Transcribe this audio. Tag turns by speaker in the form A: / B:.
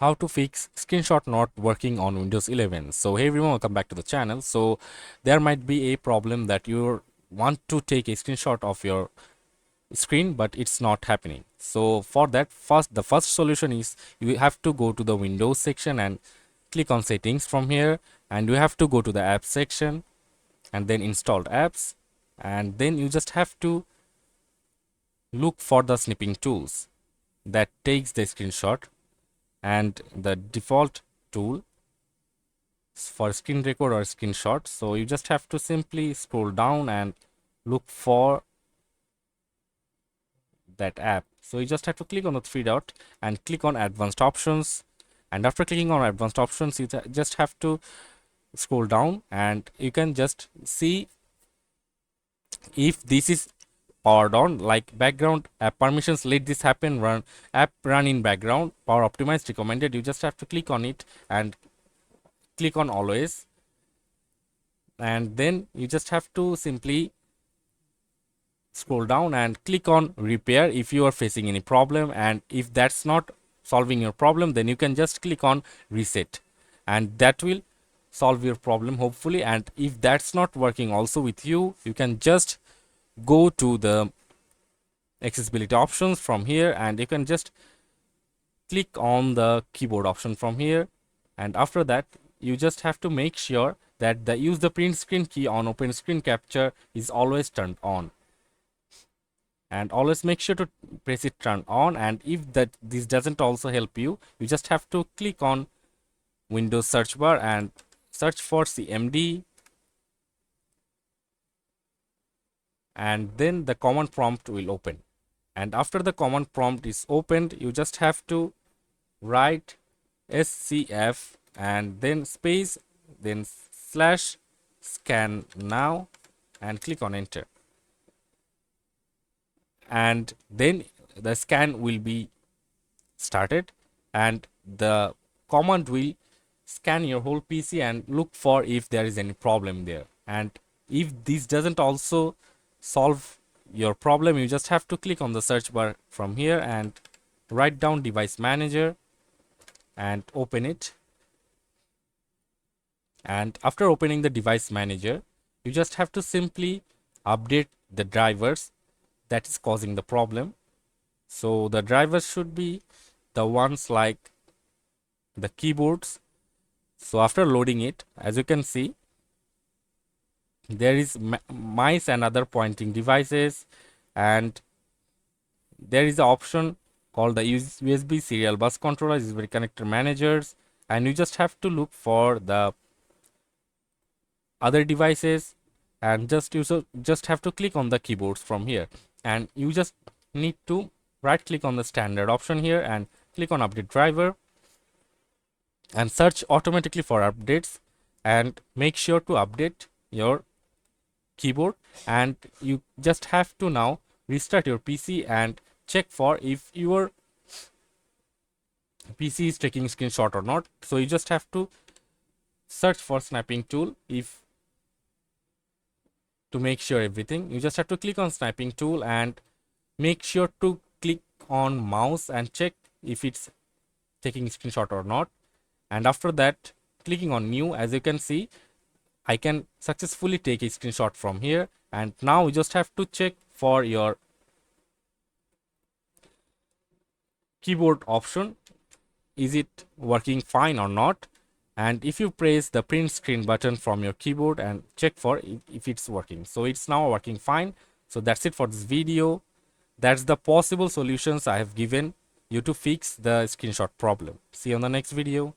A: how to fix screenshot not working on Windows 11. So hey everyone, welcome back to the channel. So there might be a problem that you want to take a screenshot of your screen but it's not happening. So for that, the first solution is you have to go to the Windows section and click on settings from here, and you have to go to the apps section and then installed apps, and then you just have to look for the snipping tools that takes the screenshot, and the default tool for screen record or screenshot. So you just have to simply scroll down and look for that app. So you just have to click on the three dot and click on advanced options, and after clicking on advanced options you just have to scroll down and you can just see if this is powered on, like background app permissions, let this happen, run app run in background, power optimized recommended. You just have to click on it and click on always, and then you just have to simply scroll down and click on repair if you are facing any problem, and if that's not solving your problem then you can just click on reset and that will solve your problem hopefully. And if that's not working also with you, you can just go to the accessibility options from here and you can just click on the keyboard option from here, and after that you just have to make sure that the use the print screen key on open screen capture is always turned on, and always make sure to press it turn on. And if that this doesn't also help you, you just have to click on Windows search bar and search for CMD, and then the command prompt will open. And after the command prompt is opened, you just have to write SCF and then space, then slash scan now and click on enter, and then the scan will be started and the command will scan your whole PC and look for if there is any problem there. And if this doesn't also solve your problem, you just have to click on the search bar from here and write down device manager and open it. And after opening the device manager, you just have to simply update the drivers that is causing the problem. So the drivers should be the ones like the keyboards. So after loading it, as you can see, there is mice and other pointing devices, and there is an option called the USB serial bus controller, USB connector managers, and you just have to look for the other devices and just have to click on the keyboards from here, and you just need to right click on the standard option here and click on update driver and search automatically for updates, and make sure to update your keyboard. And you just have to now restart your PC and check for if your PC is taking screenshot or not. So you just have to search for snapping tool. If to make sure everything, you just have to click on snapping tool and make sure to click on mouse and check if it's taking screenshot or not. And after that, clicking on new, as you can see, I can successfully take a screenshot from here. And now you just have to check for your keyboard option, is it working fine or not. And if you press the print screen button from your keyboard and check for if it's working, so it's now working fine. So that's it for this video. That's the possible solutions I have given you to fix the screenshot problem. See you on the next video.